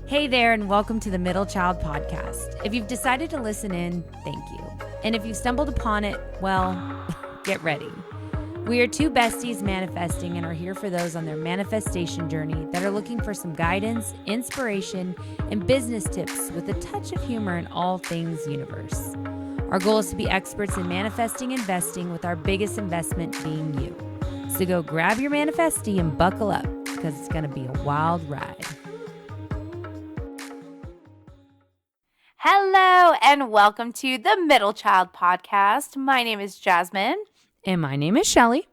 Hey there, and welcome to the Middle Child Podcast. If you've decided to listen in, thank you. And if you've stumbled upon it, well, get ready. We are two besties manifesting and are here for those on their manifestation journey that are looking for some guidance, inspiration, and business tips with a touch of humor in all things universe. Our goal is to be experts in manifesting investing, with our biggest investment being you. So go grab your manifestie and buckle up, because it's going to be a wild ride. Hello and welcome to the Middle Child Podcast. My name is Jasmine. And my name is Shelly.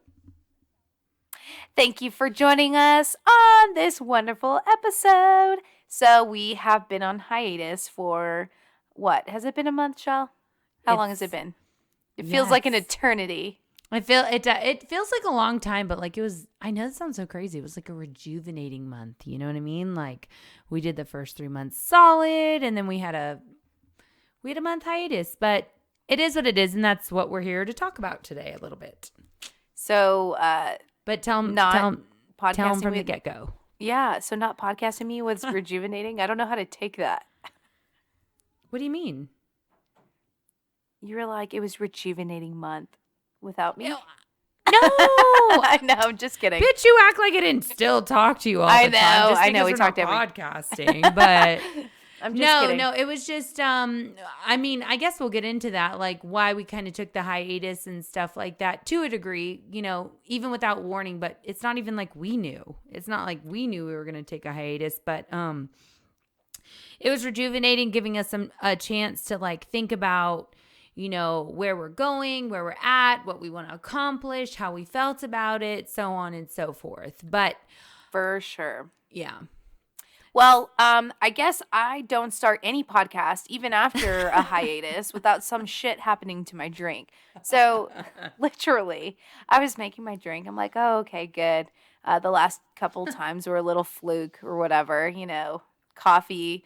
Thank you for joining us on this wonderful episode. So we have been on hiatus for, what? Has it been a month, Shell? How long has it been? It feels like an eternity. It feels like a long time, but like it was, I know it sounds so crazy. It was like a rejuvenating month. You know what I mean? Like we did the first 3 months solid, and then we had a month hiatus, but it is what it is. And that's what we're here to talk about today a little bit. So, but tell them from the get-go. Yeah. So not podcasting me was rejuvenating. I don't know how to take that. What do you mean? You were like, it was rejuvenating month without me. No. I know. I'm just kidding. Bitch, you act like I didn't still talk to you all the time. I know. We talked podcasting, but I'm just kidding. No, it was just, I mean, I guess we'll get into that, like why we kind of took the hiatus and stuff like that to a degree, you know, even without warning, but it's not even like we knew. It's not like we knew we were going to take a hiatus, but it was rejuvenating, giving us a chance to like think about, you know, where we're going, where we're at, what we want to accomplish, how we felt about it, so on and so forth. But for sure. Yeah. Well, I guess I don't start any podcast, even after a hiatus, without some shit happening to my drink. So literally, I was making my drink. I'm like, oh, okay, good. The last couple times were a little fluke or whatever, you know, coffee,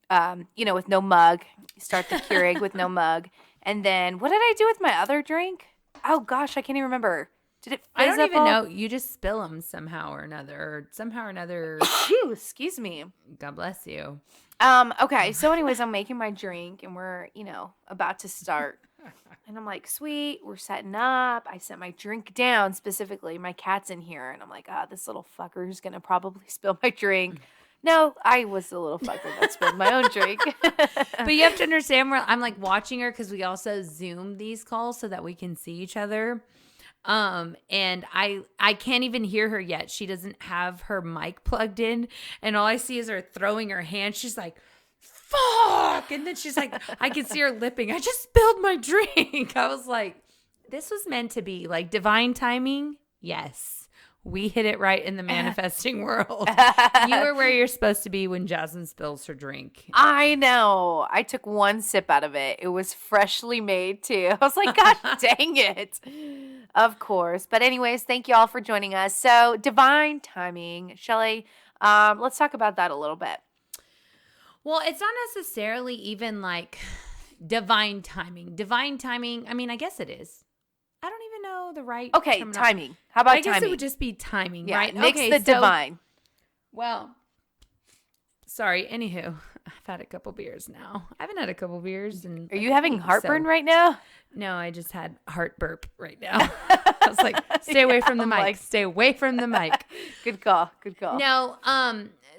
with no mug. Start the Keurig with no mug. And then what did I do with my other drink? Oh, gosh, I can't even remember. Did it I don't even know. You just spill them somehow or another. Phew, excuse me. God bless you. Okay, so anyways, I'm making my drink and we're, about to start. And I'm like, sweet, we're setting up. I set my drink down specifically. My cat's in here. And I'm like, this little fucker is going to probably spill my drink. No, I was the little fucker that spilled my own drink. But you have to understand, I'm like watching her because we also Zoom these calls so that we can see each other. And I can't even hear her yet. She doesn't have her mic plugged in, and all I see is her throwing her hand. She's like, fuck. And then she's like, I can see her lipping. I just spilled my drink. I was like, this was meant to be like divine timing. Yes. We hit it right in the manifesting world. You are where you're supposed to be when Jasmine spills her drink. I know. I took one sip out of it. It was freshly made too. I was like, gosh dang it. Of course. But anyways, thank you all for joining us. So divine timing. Shelly, let's talk about that a little bit. Well, it's not necessarily even like divine timing. Divine timing, I mean, I guess it is. I don't even know the right timing. How about timing? I guess it would just be timing, right? Mix the divine. Well, sorry. Anywho, I've had a couple beers now. I haven't had a couple beers. Are you having heartburn right now? No, I just had heart burp right now. I was like, stay away from the mic. Stay away from the mic. Good call. No,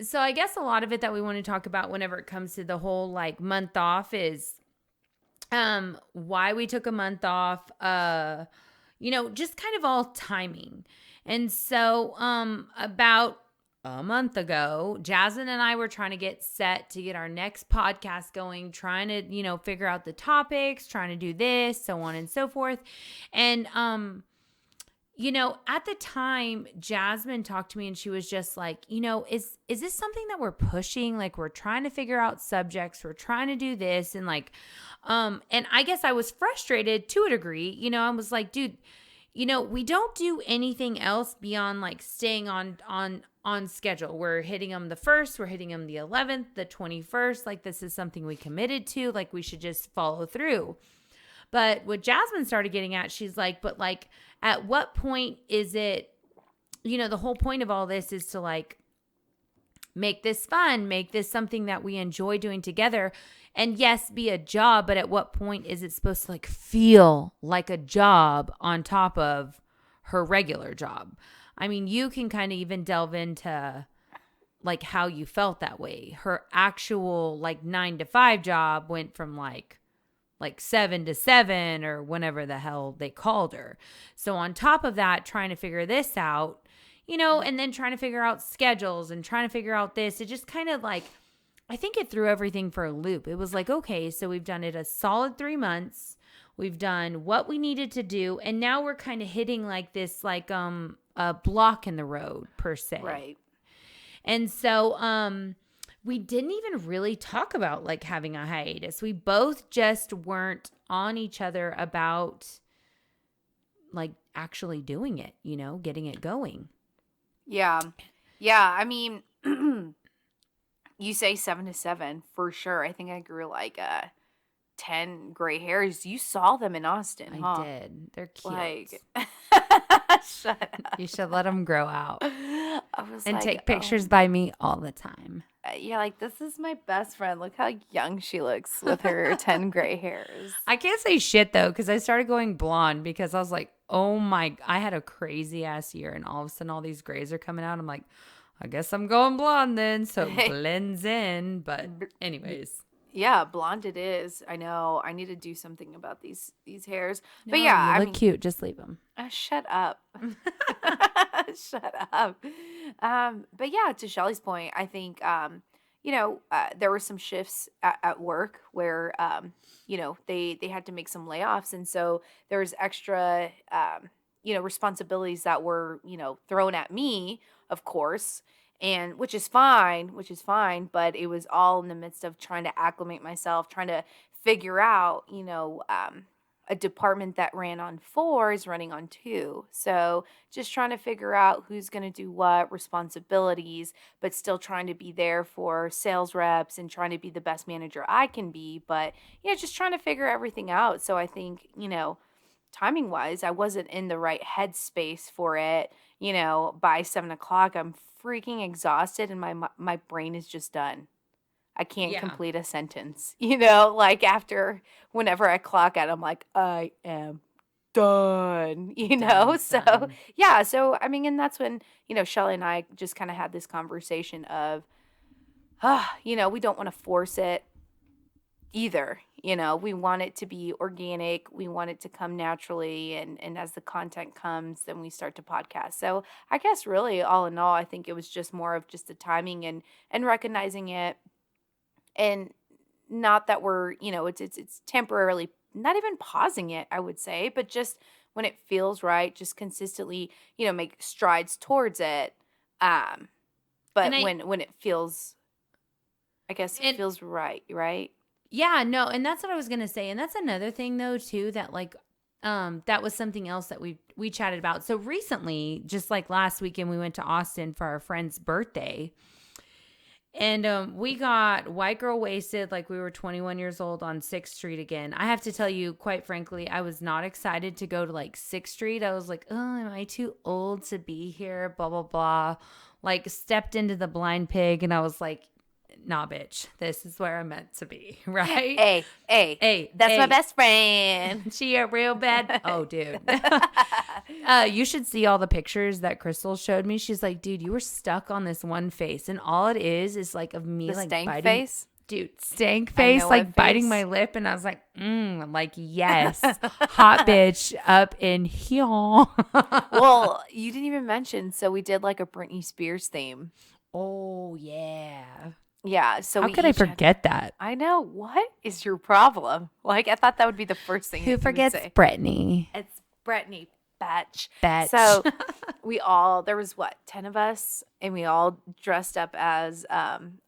so I guess a lot of it that we want to talk about whenever it comes to the whole like month off is why we took a month off, just kind of all timing. And so, about a month ago, Jasmine and I were trying to get set to get our next podcast going, trying to, figure out the topics, trying to do this, so on and so forth. And, at the time, Jasmine talked to me and she was just like, is this something that we're pushing? Like, we're trying to figure out subjects. We're trying to do this. And like, and I guess I was frustrated to a degree. I was like, dude, we don't do anything else beyond like staying on schedule. We're hitting them the 1st, we're hitting them the 11th, the 21st. Like, this is something we committed to. Like, we should just follow through. But what Jasmine started getting at, she's like, but like, at what point is it, the whole point of all this is to like make this fun, make this something that we enjoy doing together. And yes, be a job, but at what point is it supposed to like feel like a job on top of her regular job? I mean, you can kind of even delve into like how you felt that way. Her actual like 9 to 5 job went from like 7 to 7 or whenever the hell they called her. So on top of that, trying to figure this out, you know, and then trying to figure out schedules and trying to figure out this, it just kind of like, I think it threw everything for a loop. It was like, okay, so we've done it a solid 3 months. We've done what we needed to do. And now we're kind of hitting like this, like, a block in the road per se. Right. And so, we didn't even really talk about like having a hiatus. We both just weren't on each other about like actually doing it, you know, getting it going. Yeah. Yeah. I mean, you say 7 to 7 for sure. I think I grew like 10 gray hairs. You saw them in Austin, huh? I did. They're cute. Like, shut up. You should let them grow out I was and like, take pictures by me all the time. You're like, this is my best friend. Look how young she looks with her 10 gray hairs. I can't say shit though, because I started going blonde because I was like, oh my, I had a crazy ass year and all of a sudden all these grays are coming out. I'm like, I guess I'm going blonde then. So it blends in. But anyways. Yeah, blonde it is. I know. I need to do something about these hairs. No, but yeah, you I look mean, cute. Just leave them. shut up. Shut up. But yeah, to Shelly's point, I think there were some shifts at work where they had to make some layoffs, and so there was extra responsibilities that were thrown at me, of course. And which is fine, but it was all in the midst of trying to acclimate myself, trying to figure out, a department that ran on 4 is running on 2. So just trying to figure out who's going to do what responsibilities, but still trying to be there for sales reps and trying to be the best manager I can be. But, just trying to figure everything out. So I think, timing wise, I wasn't in the right headspace for it. By 7 o'clock, I'm freaking exhausted and my brain is just done. I can't complete a sentence, like whenever I clock out, I'm like, I am done, so yeah. So, I mean, and that's when, Shelly and I just kind of had this conversation of, we don't want to force it either. We want it to be organic. We want it to come naturally. And as the content comes, then we start to podcast. So I guess really all in all, I think it was just more of just the timing and recognizing it. And not that we're, it's temporarily not even pausing it, I would say, but just when it feels right, just consistently, make strides towards it. But when it feels, I guess it feels right. Yeah, no, and that's what I was gonna say, and that's another thing though too that like, that was something else that we chatted about. So recently, just like last weekend, we went to Austin for our friend's birthday, and we got white girl wasted like we were 21 years old on 6th Street again. I have to tell you, quite frankly, I was not excited to go to like 6th Street. I was like, oh, am I too old to be here? Blah blah blah. Like stepped into the blind pig, and I was like, nah, bitch, this is where I'm meant to be, right? Hey, that's my best friend. She a real bad. Oh, dude. You should see all the pictures that Crystal showed me. She's like, dude, you were stuck on this one face, and all it is like of me the like stank biting. Face? Dude, stank face, like biting my lip, and I was like, like yes, hot bitch up in here. Well, you didn't even mention, so we did like a Britney Spears theme. Oh yeah. Yeah, so how could I forget that? I know. What is your problem? Like, I thought that would be the first thing. Who forgets Brittany? It's Brittany, bitch. So there was 10 of us, and we all dressed up as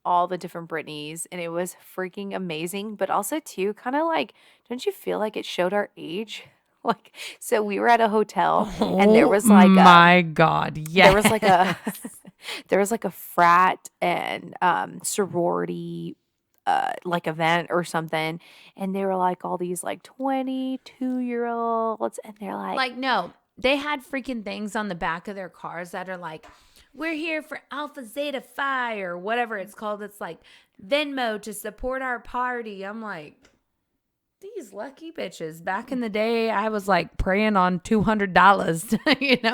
all the different Britneys, and it was freaking amazing. But also too, kind of like, don't you feel like it showed our age? Like, so we were at a hotel, and there was like, my God, yes, there was like a frat and sorority like event or something, and they were like all these like 22-year-olds, and they're like no, they had freaking things on the back of their cars that are like we're here for Alpha Zeta Phi or whatever it's called. It's like Venmo to support our party. I'm like, these lucky bitches. Back in the day, I was like praying on $200,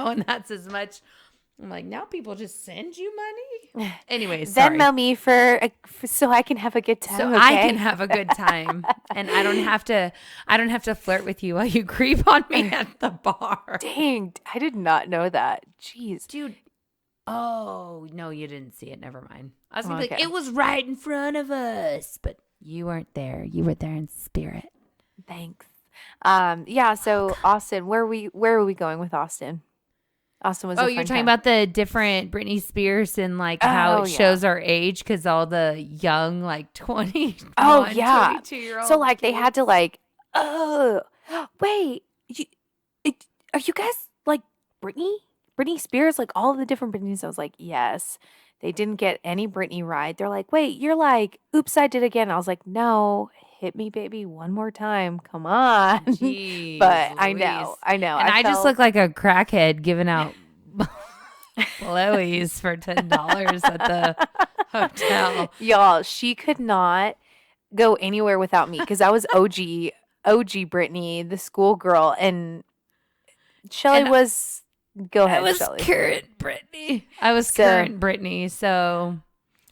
and that's as much. I'm like, now people just send you money. Anyway, sorry. Venmo me so I can have a good time. So okay? I can have a good time, and I don't have to flirt with you while you creep on me at the bar. Dang, I did not know that. Jeez, dude. Oh no, you didn't see it. Never mind. I was gonna be like, Okay. it was right in front of us, but you weren't there. You were there in spirit. Thanks. Yeah. So Austin, where are we going with Austin? Austin was. Oh, you're talking about the different Britney Spears and like how it shows our age because all the young like 20. Oh yeah. 22-year-old. So like kids. they had to like, oh wait, are you guys like Britney Spears? Like all of the different Britneys. I was like, yes. They didn't get any Britney right. They're like, wait, you're like, oops, I did again. I was like, no, hit me, baby, one more time. Come on. Jeez, but I Louise. know. And I just look like a crackhead giving out blowies for $10 at the hotel. Y'all, she could not go anywhere without me because I was OG Britney, the schoolgirl, and Shelly was. Go ahead, I was Shelly. current Britney. I was current Britney, so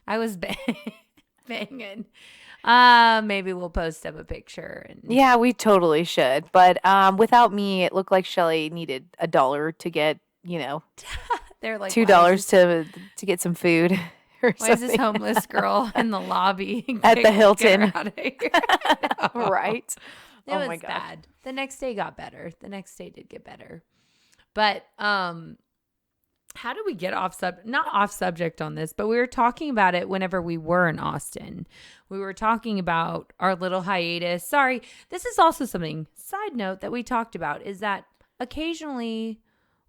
I was banging. Maybe we'll post up a picture. Yeah, we totally should. But without me, it looked like Shelly needed $1 to get, they're like $2 to get some food. Or why is this homeless girl in the lobby at the Hilton? Get her out of here. No. Right? It was my gosh. bad. The next day got better. The next day did get better. But how do we get not off subject on this, but we were talking about it whenever we were in Austin. We were talking about our little hiatus. Sorry, this is also something, side note, that we talked about is that occasionally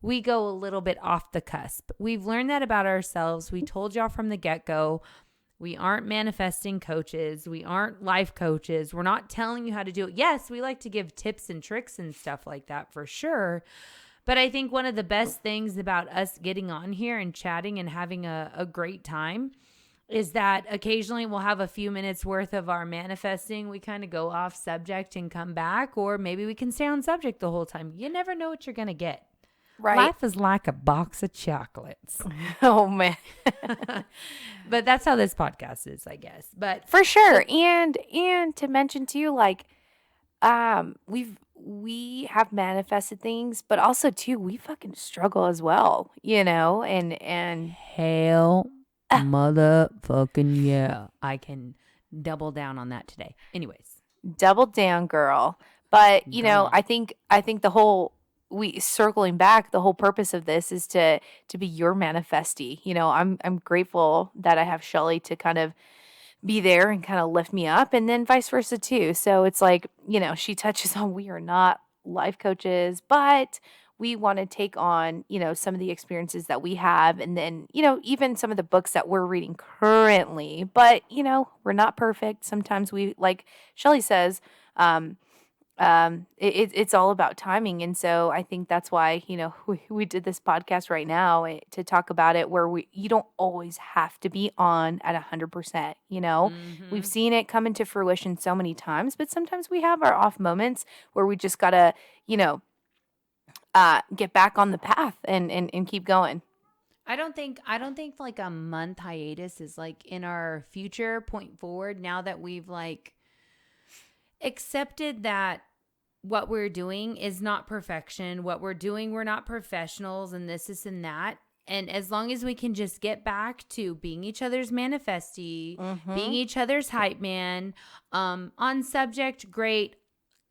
we go a little bit off the cusp. We've learned that about ourselves. We told y'all from the get-go, we aren't manifesting coaches. We aren't life coaches. We're not telling you how to do it. Yes, we like to give tips and tricks and stuff like that for sure. But I think one of the best things about us getting on here and chatting and having a great time is that occasionally we'll have a few minutes worth of our manifesting. We kind of go off subject and come back, or maybe we can stay on subject the whole time. You never know what you're going to get. Right. Life is like a box of chocolates. Oh, man. But that's how this podcast is, I guess. But for sure. And to mention too, like, we have manifested things, but also too, we fucking struggle as well, and hell motherfucking yeah. I can double down on that today. Anyways. Double down, girl. But, Girl. I think the whole circling back, the whole purpose of this is to be your manifestie. I'm grateful that I have Shelly to kind of be there and kind of lift me up, and then vice versa too. So it's like, she touches on, we are not life coaches, but we want to take on, some of the experiences that we have, and then, even some of the books that we're reading currently, but, we're not perfect. Sometimes we, like Shelly says, it's all about timing. And so I think that's why, we did this podcast right now to talk about it, where you don't always have to be on at 100%, we've seen it come into fruition so many times, but sometimes we have our off moments where we just gotta, get back on the path and keep going. I don't think like a month hiatus is like in our future point forward, now that we've like accepted that what we're doing is not perfection. What we're doing, we're not professionals, and this and that. And as long as we can just get back to being each other's manifestie, being each other's hype man, on subject, great.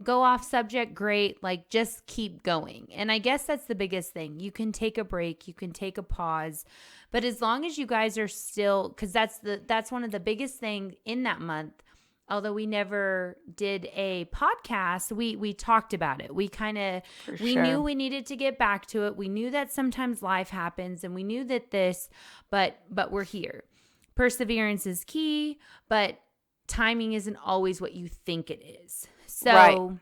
Go off subject, great. Like, just keep going. And I guess that's the biggest thing. You can take a break. You can take a pause. But as long as you guys are still, because that's one of the biggest things in that month. Although we never did a podcast, we talked about it. We knew we needed to get back to it. We knew that sometimes life happens, and we knew that but we're here. Perseverance is key, but timing isn't always what you think it is. So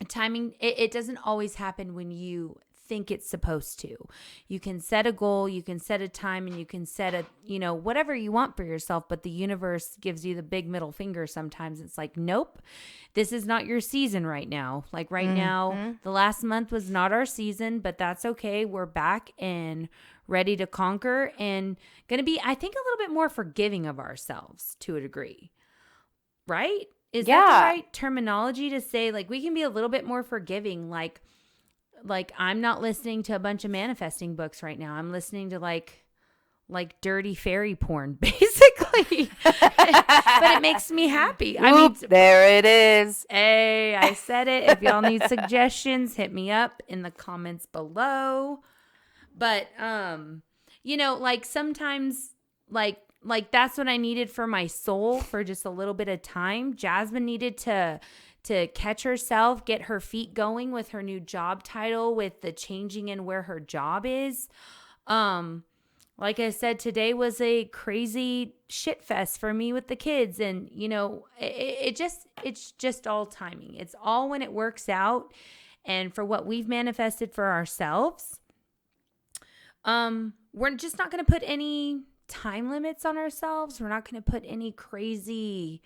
timing, it doesn't always happen when you think it's supposed to. You can set a goal, you can set a time, and you can set a, whatever you want for yourself, but the universe gives you the big middle finger sometimes. It's like, nope, this is not your season right now. Like right now, the last month was not our season, but that's okay. We're back and ready to conquer and going to be, I think, a little bit more forgiving of ourselves to a degree, right? Is that the right terminology to say? Like, we can be a little bit more forgiving. Like I'm not listening to a bunch of manifesting books right now. I'm listening to like dirty fairy porn, basically. But it makes me happy. I mean, there it is. Hey, I said it. If y'all need suggestions, hit me up in the comments below. But like sometimes like that's what I needed for my soul for just a little bit of time. Jasmine needed to catch herself, get her feet going with her new job title, with the changing in where her job is. Like I said, today was a crazy shit fest for me with the kids. And, it's just all timing. It's all when it works out. And for what we've manifested for ourselves, we're just not going to put any time limits on ourselves. We're not going to put any crazy,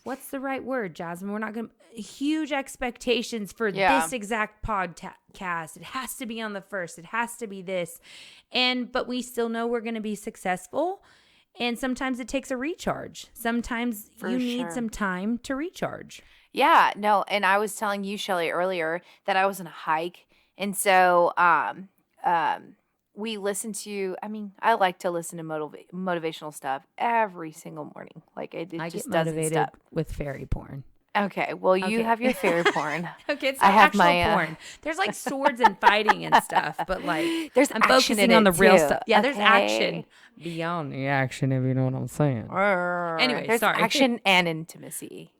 what's the right word, Jasmine? We're not going to, huge expectations for this exact podcast. It has to be on the first. It has to be this. But we still know we're going to be successful. And sometimes it takes a recharge. Sometimes you need some time to recharge. Yeah, no. And I was telling you, Shelly, earlier that I was on a hike. And so, we listen to, I like to listen to motivational stuff every single morning. Like it I just get doesn't motivated stop. with fairy porn. Okay, well, you have your fairy porn. Okay, it's not actual porn. There's like swords and fighting and stuff, but like I'm focusing on the real stuff. Yeah, there's action beyond the action, if you know what I'm saying. Anyway, there's action and intimacy.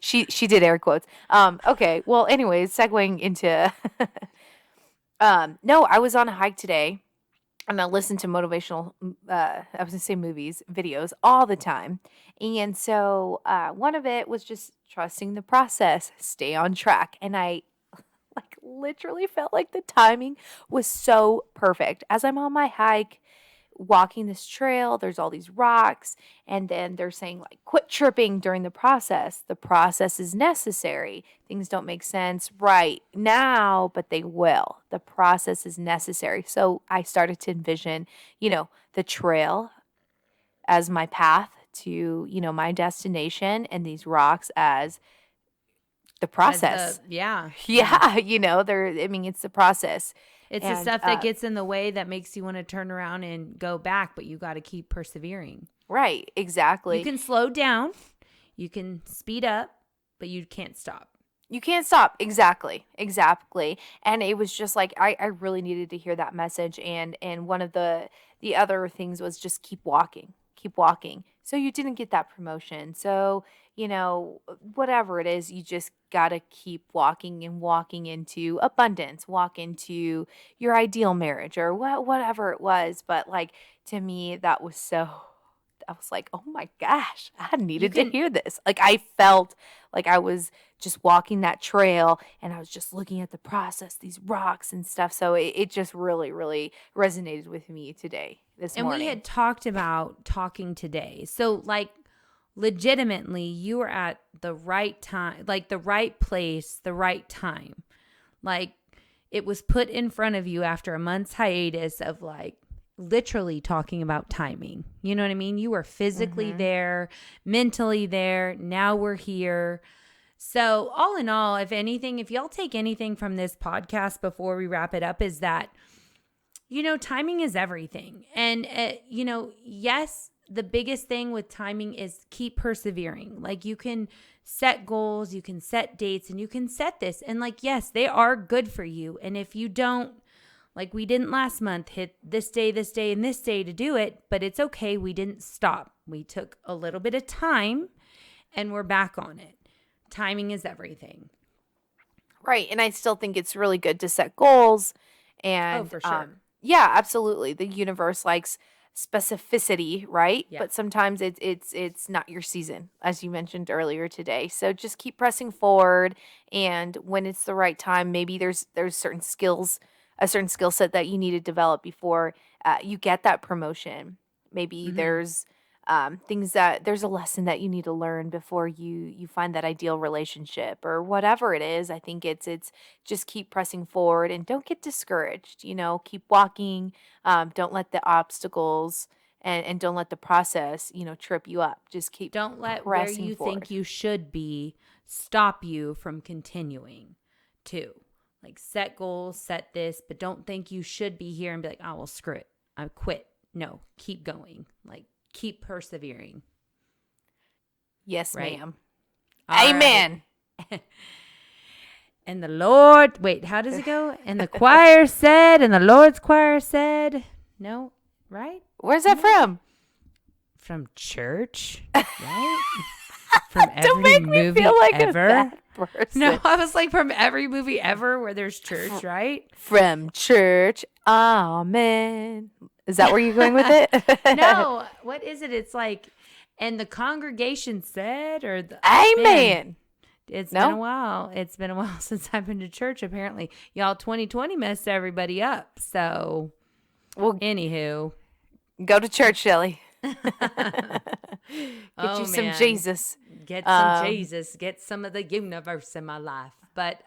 She did air quotes. Okay. Well, anyways, segueing into no, I was on a hike today and I listened to motivational I was gonna say movies, videos all the time. And so one of it was just trusting the process, stay on track. And I like literally felt like the timing was so perfect. As I'm on my hike, walking this trail, there's all these rocks, and then they're saying like quit tripping during the process. The process is necessary. Things don't make sense right now, but they will. The process is necessary. So I started to envision, the trail as my path to, my destination, and these rocks as the process. Yeah, it's the process. It's the stuff that gets in the way that makes you want to turn around and go back, but you got to keep persevering. Right, exactly. You can slow down, you can speed up, but you can't stop. You can't stop. Exactly. And it was just like, I really needed to hear that message. And one of the other things was just keep walking. So you didn't get that promotion. So, whatever it is, you just got to keep walking into abundance, walk into your ideal marriage or whatever it was. But like, to me, I was like, oh my gosh, I needed to hear this. Like I felt like I was just walking that trail and I was just looking at the process, these rocks and stuff. So it just really, really resonated with me today, this morning. And we had talked about talking today. So like legitimately you were at the right time, like the right place, the right time. Like it was put in front of you after a month's hiatus of like, literally talking about timing. You know what I mean? You were physically there, mentally there. Now we're here. So all in all, if anything, if y'all take anything from this podcast before we wrap it up, is that, timing is everything. And, yes, the biggest thing with timing is keep persevering. Like you can set goals, you can set dates, and you can set this. And like, yes, they are good for you. And if you don't, like we didn't last month, hit this day, and this day to do it, but it's okay. We didn't stop. We took a little bit of time and we're back on it. Timing is everything. Right. And I still think it's really good to set goals. And for sure. Yeah, absolutely. The universe likes specificity, right? Yeah. But sometimes it's not your season, as you mentioned earlier today. So just keep pressing forward, and when it's the right time, maybe there's certain skills, a certain skill set that you need to develop before you get that promotion. Maybe there's things that there's a lesson that you need to learn before you find that ideal relationship or whatever it is. I think it's just keep pressing forward and don't get discouraged. Keep walking. Don't let the obstacles and don't let the process trip you up. Just keep Don't let where pressing you forward. think you should be stop you from continuing too. Like set goals, set this, but don't think you should be here and be like, oh, well, screw it, I quit. No, keep going. Like, keep persevering. Yes, Right? ma'am. All Amen. right. And the Lord, wait, how does it go? And the choir said, and the Lord's choir said, no, right? Where's that from? From church, right? From every Don't make movie me feel like ever. a bad person. No, I was like, from every movie ever where there's church, right? From church. Amen. Is that where you're going with it? No, what is it? It's like, and the congregation said, or the Amen. Man, it's No? been a while. It's been a while since I've been to church, apparently. Y'all, 2020 messed everybody up. So, Well, anywho. go to church, Shelly. Get you some man. Jesus. Get some Jesus. Get some of the universe in my life. But,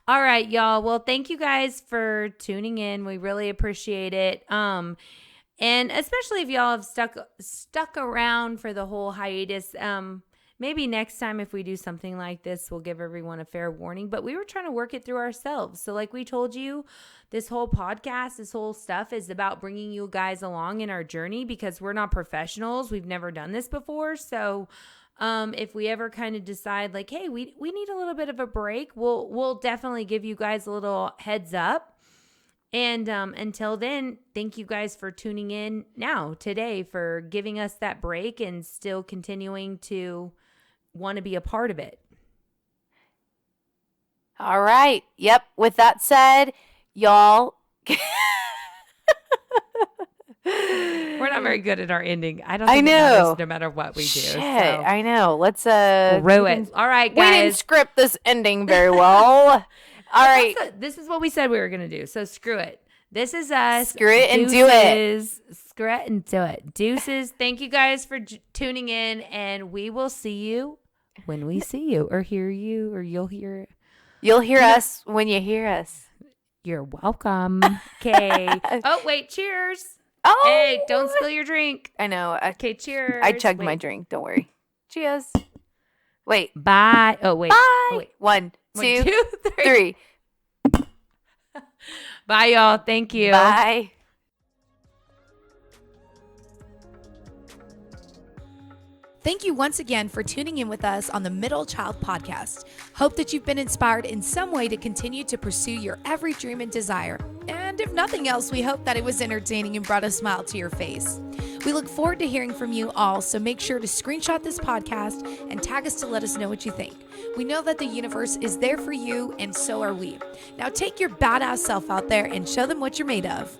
all right, y'all. Well, thank you guys for tuning in. We really appreciate it. And especially if y'all have stuck around for the whole hiatus. Maybe next time if we do something like this, we'll give everyone a fair warning. But we were trying to work it through ourselves. So like we told you, this whole podcast, this whole stuff is about bringing you guys along in our journey because we're not professionals. We've never done this before. So if we ever kind of decide like, hey, we need a little bit of a break, we'll definitely give you guys a little heads up. And until then, thank you guys for tuning in today, for giving us that break and still continuing to want to be a part of it. All right. Yep. With that said, y'all. We're not very good at our ending. I don't I think it know. matters no matter what we do. Shit, So. I know. Let's Screw it. All right, guys. We didn't script this ending very well. All right. This is what we said we were going to do. So screw it. This is us. Screw it and do it. Screw it and do it. Deuces. Thank you guys for tuning in, and we will see you when we see you or hear you, or you'll hear. You'll hear us when you hear us. You're welcome. Okay. Oh, wait. Cheers. Oh. Hey, don't spill your drink. I know. Okay, cheers. I chugged my drink. Don't worry. Cheers. Wait. Bye. Oh, wait. Bye. Oh, wait. 1, 2, 3. Bye, y'all. Thank you. Bye. Thank you once again for tuning in with us on the Middle Child Podcast. Hope that you've been inspired in some way to continue to pursue your every dream and desire. And if nothing else, we hope that it was entertaining and brought a smile to your face. We look forward to hearing from you all, so make sure to screenshot this podcast and tag us to let us know what you think. We know that the universe is there for you, and so are we. Now take your badass self out there and show them what you're made of.